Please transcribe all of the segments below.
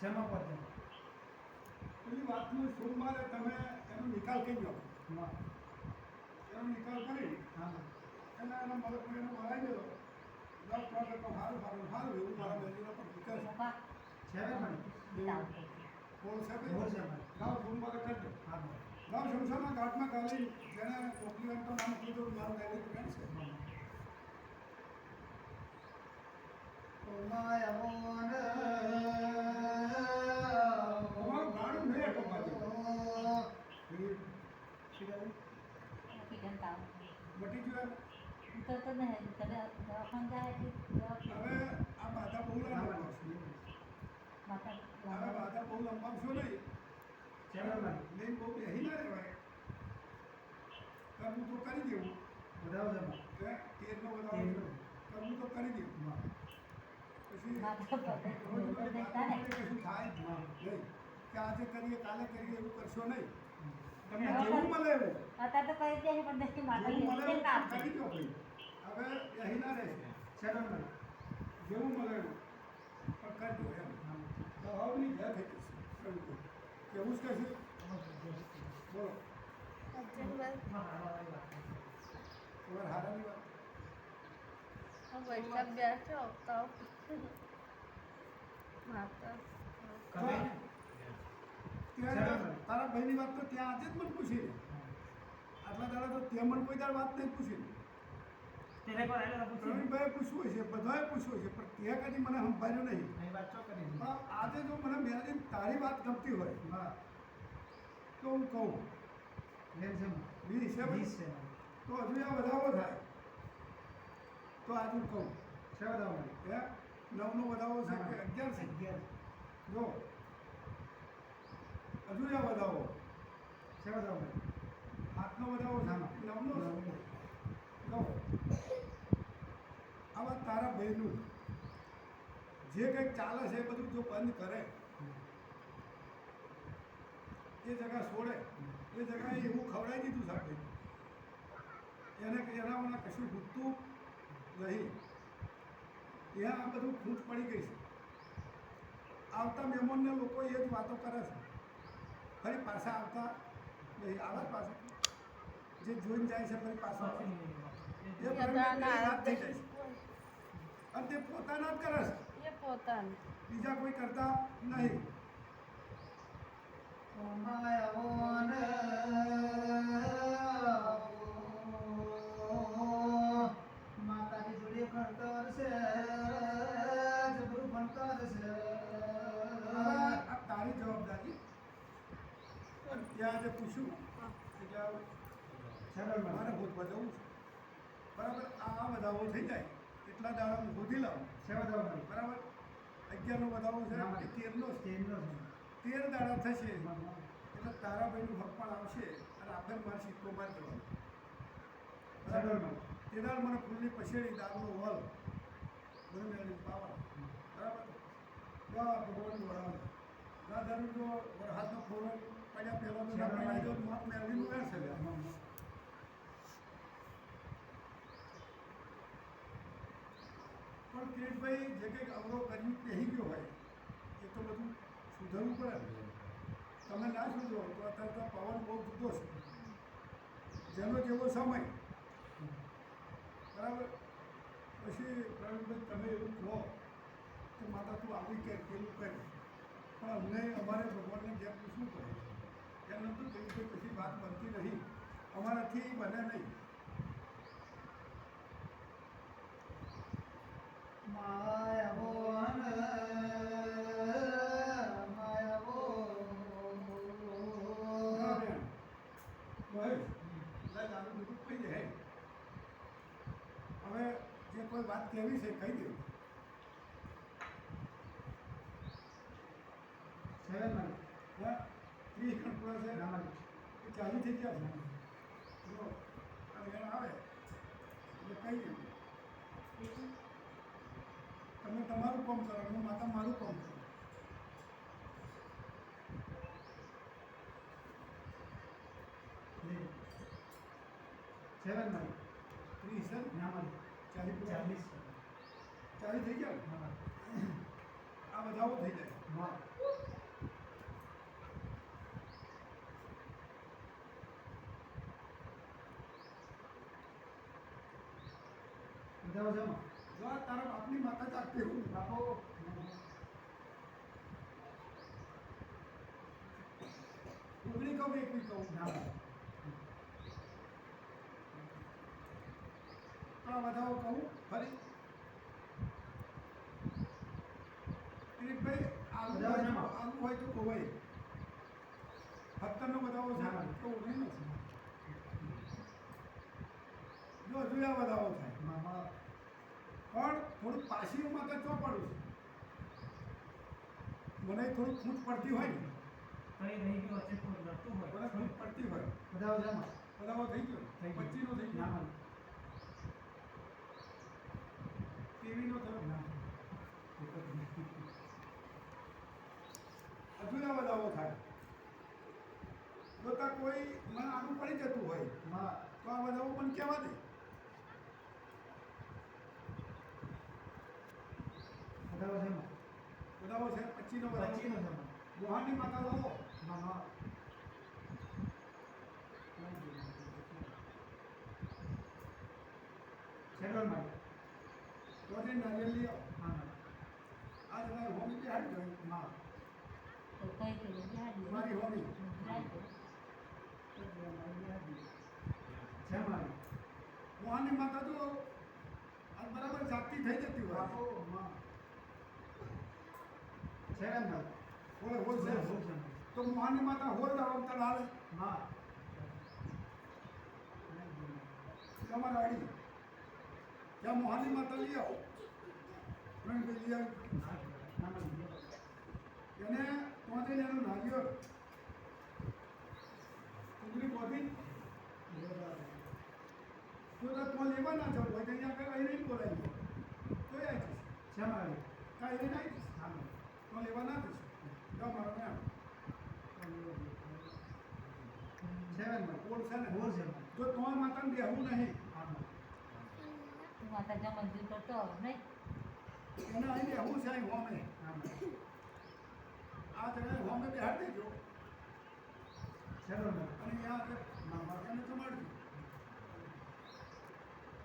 શેમાં પહોંચે પેલી વાતનું સોમવારે તમે એનો નિકાલ કરી દો. એનો નિકાલ કરી એના મતલબ એનો ભરાઈ દેલો 10% સારું સારું સારું એવું મારા બેનીના પર વિચાર છે પણ ગાવ સોમવારે કરજો. ગાવ શમશાના ઘાટમાં કાલે જેને મોકલી તો નામ કીધું મારું ડાયરેક્ટ ફ્રેન્ડ છે. તમારું ગાડું નહીં હતો બાજુ મટી ગયું. હવે આ બાધા બહુ લંબાવશો હવે બાધા બહુ લંબાવશો નહીં. લઈને બહુ બેસી ના રહેવાય. કરવું તો કરી દેવું. તેરનો વધારો કરવું તો કરી દેવું. પછી કશું થાય જ નહીં કે આજે કરીએ કાલે કરીએ એવું કરશો નહીં. તમને જેવું મળે એવું જેવું મળે એવું કરી દો ભાઈ. હવે અહીં ના રહેશે જેવું મળે એવું પણ કરજો એમ. હવની જય થઈ જશે કેવું જ કહેશે. બોલો તમારે હારાની વાત તારા ભાઈની વાત તો ત્યાં આજે જ મને પૂછી લે. આટલા દાડા તો ત્યાં મને કોઈ દાડ વાત નહીં પૂછી લે. પ્રવીણભાઈએ પૂછવું છે બધાએ પૂછવું છે પણ ત્યાં કદી મને સંભાળ્યું નહીં. પણ આજે જો મને મેળવી તારી વાત ગમતી હોય તો હું કહું 20 છે તો હજુ આ વધારો થાય તો આજે હું કહું છે વધારો 9નો વધારો છે કે 11 છે જો હજુ આ વધારો છે વધારો 7નો વધારો છે 9નો કહો. આવા તારા ભાઈનું જે કંઈક ચાલે છે એ બધું જો બંધ કરે એ જગા છોડે એ જગાએ એવું ખવડાવી દીધું સાથે એને એનામાં કશું ઘૂટતું નહીં. ત્યાં આ બધું ખૂંટ પડી ગઈ છે. આવતા મહેમાનને લોકો એ જ વાતો કરે છે ફરી પાછા આવતા નહીં. આવા પાછા જે જોઈને જાય છે ફરી પાછા એ વાત થઈ જાય છે અને તે પોતાના જ કરે છે બીજા કોઈ કરતા નહીં. માતાજી જોડે ભણતર છે જબરું ભણતર છે. આ તારી જવાબદારી. ત્યાં જે પૂછ્યું મારે ભૂતમાં જવું છે બરાબર. આ વધાવો થઈ જાય એટલા દાડા હું શોધી લાવું બરાબર. 11નો વધાવો છે 13નો 13 દાડા થશે એટલે તારા ભાઈનું હક પણ આવશે અને આપણે મારે સિક્કો માર દેવાનો બરાબર. તે દાડ મને ફૂલની પછેડી દારૂનો વલ મને મેળવી પાવા બરાબર. ભગવાનનું વડાવ ના જરૂર જો વરસાદનો ફોરો પડ્યા પહેલાં તો મેળવીનું વેર છે. પણ કિરીટભાઈ જે કંઈક અવરો કર્યું પહેરી ગયો હોય એ તો બધું સુધારવું પડે. તમે ના સુધરો તો અત્યારે તો પવન બહુ જુદો છે જેનો જેવો સમય બરાબર. પછી પ્રવીણભાઈ તમે એવું કહો કે માતા તું આવી કે પેલું કરે પણ અમને અમારે ભગવાનને જેમ પૂછવું પડે એમ નહોતું કે પછી વાત બનતી નહીં અમારાથી બને નહીં. હવે જે કોઈ વાત કહેવી છે કહી દેવું. 30 ખંડ પૂરા છે એ 40 થઈ ગયા છે. જો આ વેણ આવે એટલે કહી દેવું. તમે તમારું કામ કરો હું માતા મારું કામ કરું. સેવન મારી 30 ના મારી 40 થઈ ગયા. આ બધાઓ થઈ જાય. બતાવો જમા જો આ તારા બાપની માતા જાગતી હું બાપો ઉગડી કહું એકવી કહું ના તો આ બધાઓ કહું ફરી દિલીપભાઈ આલુ હોય તો ખોવાય 17 નો બતાવો છે તો 19 નો છે જો હજુ આ બતાવો થાય મામા પણ થોડું પાસીમાં તો ચો પડું છું મને થોડું ખૂટ પડતી હોય ને કઈ રહી ગયો છે તો લડતું હોય મને ખૂટ પડતી હોય બતાવો જમા બતાવો થઈ ગયો 25 નો થઈ ગયો ના 23 નો થયો ના હજુ આ બતાવો થાય જો તા કોઈ મને આનું પડી જતું હોય માં તો આ બધાઓ પણ કહેવા દે બતાવો જમા બતાવો છે 25 નો 25 નો જમા મોહાની માતા લાવો મામા છેલ્લો માં તો જે નારિયેળ લઈ આવો હા આ જરા હોમી કે હાડ ગઈ માં તો કઈ કઈ બિહાડી મારી હોમી જમા મોહાની માતા તો આ બરાબર જાગતી થઈ જતી હોય બાપો માં સેવન માં હોળ હોળ છે તો મોહાની માતા હોળ રમતા હાલે માં તમારા આડી ત્યાં મોહાની માતા લઈ આવો ફ્રેન્ડ લઈ આવો એને પહોંચે એનું નારિયેળ ઉગલી પહોંચી તો તો લેવા ના જવું હોય ત્યાં આગળ અહીં નહીં બોલાવી તો એ આવી જશે જમા કાંઈ એને આવી જશે હા તો લેવા ના જશે તો મારો મેમ સેવન માં બોલ છે ને બોલ છે જો તમારા માતાને બેહવું નહીં હા તું માતા જમણ દી કરતો નહીં એને અહીં બેહવું છે અહીં હોમે હા આ જગ્યાએ હોમે બેહાડ દેજો સેવન માં અને ત્યાં આગળ એને જમાડજો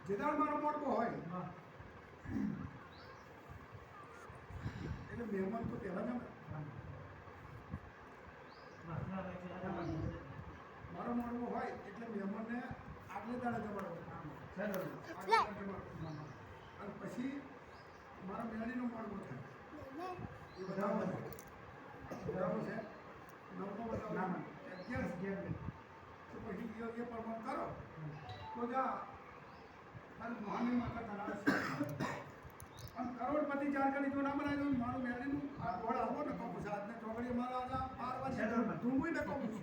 જેદાળ મારો મોટો હોય માં એટલે મહેમાન તો પહેલા જમે મારો મોડવો હોય એટલે મહેમાનને આગલે દાડે જમાડવો આગલે દાડે જમાડવો. અને પછી મારા મેળીનો મોડવો થાય એ બધાઓ બરાબર છે નવનો બતાવો 11 તો પછી એ પ્રમાણ કરો તો જા અને મોહાની માતા ધરાવે છે અને કરોડપતિ જાણકારી જો ના બનાવી દઉં મારું મેળીનું આ ગોળ આવો ને કહું છું આજને ચોકડી મારા આજે 12 વાગે ધૂમું ને કહું છું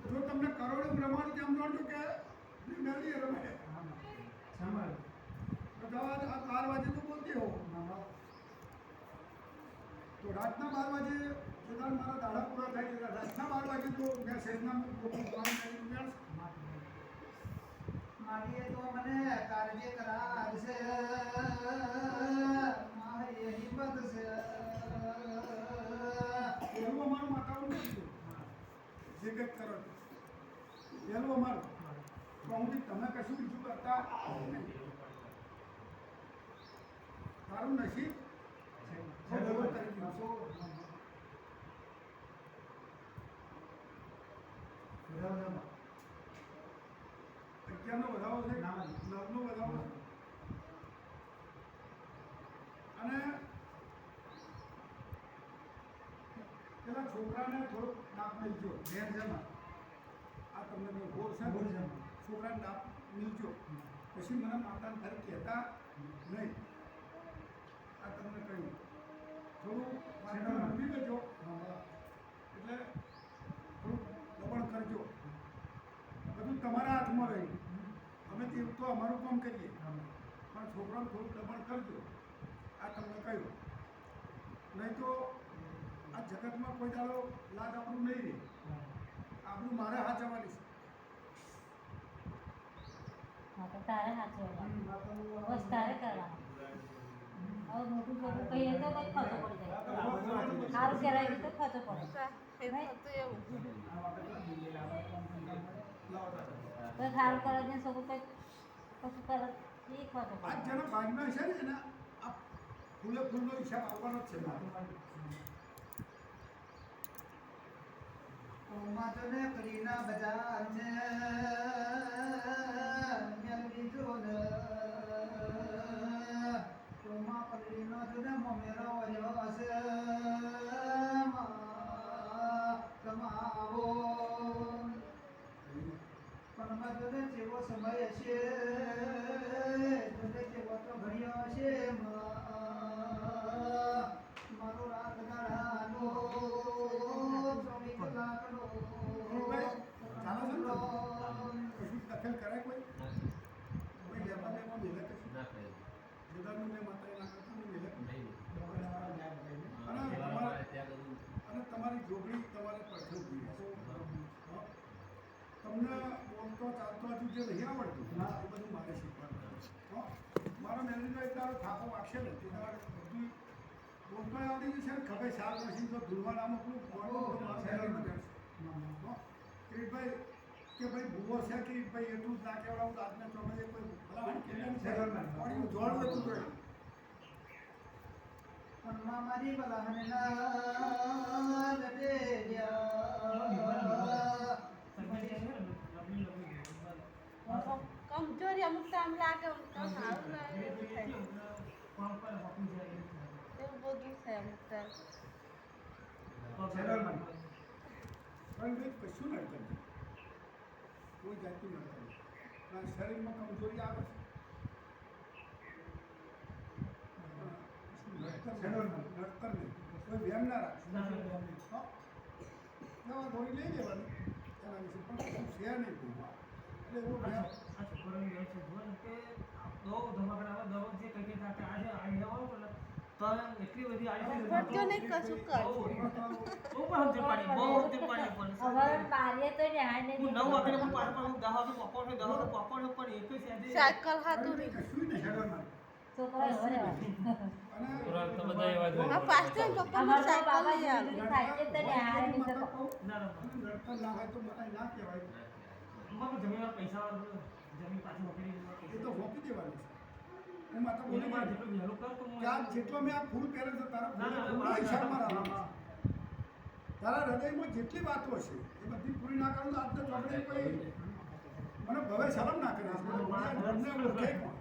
જો તમને કરોડ રમાડું તેમ જાણજો કે મેળી રમાડે તો જવા આ 12 વાગે તો બોલતી હો તો રાતના 12 વાગે જેદાર મારા દાડા પૂરા થાય છે રાતના 12 વાગે તો મેં શહેરના મેળીનું મેળ મારીએ તો મને કાર્ય કરાર છે મારી હિંમત છે એવું અમારું માતાનું નથી જે કંઈક કરો એવું અમારું તો હું તમે કશું બીજું કરતા નહીં. તારું નસીબ ભગવાન કરી દીધું. અગિયારનો વધારો છે નવનો વધારો છે અને પેલા છોકરાને થોડુંક નાપ મિલજો આ તમને મેં ગોળ છે છોકરાને નાપ મિલજો પછી મને માતાને ફરી કહેતા નહીં આ તમને કહ્યું થોડું માતાને મૂકી દેજો એટલે થોડુંક દબાણ કરજો બધું તમારા હાથમાં રહ્યું અમે તે તો અમારું કામ કરીએ પણ છોકરાને થોડુંક દબાણ કરજો આ તમને કહ્યું નહીં તો આ જગતમાં કોઈ દાડો લાજ આપણું નહીં રહે આપણું મારે હાથ જવાની છે હા તો તારે સાચવવાનું બસ તારે કરવાનું હવે મોટું છોકરું કહીએ તો કંઈ ખર્ચો પડી જાય સારું કહેવાય તો ખર્ચો પડે તો સારું કરે છે છોકરું કંઈક કશું કરે એ ખોટો આ જેના ભાગમાં છે ને એના આ ફૂલનો હિસાબ આવવાનો જ છે મારો. માતને કરીના બજારને મેલવી જોને તોમા પલ્લીનો જોને મોમેરો વર્યો હશે કમાવો પણ માતને જેવો સમય હશે જોને જેવો તો ઘડ્યો હશે મારો રાત દાડાનો 24 કલાકનો ચાલો છે ને કશું દખલ કરે કોઈ લેવા દેવા મિલે કશું જુદાનું મેં માતા ના કરતું મિલે અને તમારી જોગણી તમારે પડખે ઉભી રહેશે. તમને બોલતો ચાલતો હજુ જે નહીં આવડતું એ બધું મારે શીખવાનું. મારો મેનેજર એક તારો થાપો વાગશે ને તે તમારે બધું બોલતો આવડી જશે ને ખબર સાર મશીન તો ધૂળવા ના મોકલું કિરીટભાઈ કે ભાઈ ભૂવો છે કિરીટભાઈ એટલું જ ના કહેવડાવું આજના ચોકડે કોઈ ભલામણ કેવું જોડવું હતું જોઈએ. પણ મારી બલાહનના લટે કમજોરી અમુક ટાઈમ લાગે અમુક ટાઈમ સારું લાગે એવું થાય એવું બધું થાય અમુક ટાઈમ પણ ભાઈ કશું નડતર નહીં, કોઈ જાતનું નડતર નહીં. આ શરીરમાં કમજોરી આવે છે નડતર નહીં, કોઈ વ્યામ ના રાખે. દવા થોડી લઈ લેવાની એના વિશે પણ કશું છે નહીં કોઈ એટલે એવો વ્યામ પડતો નહીં કશું કર અમારે બારીએ તો ન્યાય નહીં સાયકલ હાથું નહીં કશું નહીં. છોકરા એવો રહેવાય. આ પાછળ પપ્પા અમારે તો સાયકલ બાબા લઈ આવે જિંદગી થાય છે તો ન્યાય નહીં થતો. નડતર ના હોય તો મને ના કહેવાય. એ તો હોપી દેવાનું છે. હું માતા બોલી કે આ જેટલો મેં આ ફૂલ પહેરે છે તારા પૂરા હિસાબમાં રાખવાનું. તારા હૃદયમાં જેટલી વાતો છે એ બધી પૂરી ના કરું તો આજના ચોકડે કોઈ મને ભવે શરમ ના કરે. મને ઓળખે કોણ?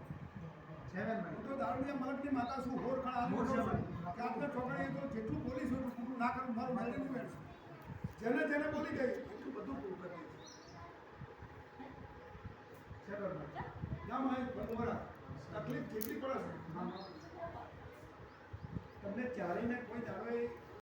હું તો દારૂડિયા મલકની માતા છું. હોર ખણ આ મોટો છું કે આજના ચોકડે તો જેટલું બોલીશ એટલું પૂરું ના કરું મારું હૃદયનું વેણ છે. જેને જેને બોલી ગઈ એટલું બધું પૂરું કરી તકલીફ જેટલી પડે છે તમને ચાલીને કોઈ દાડો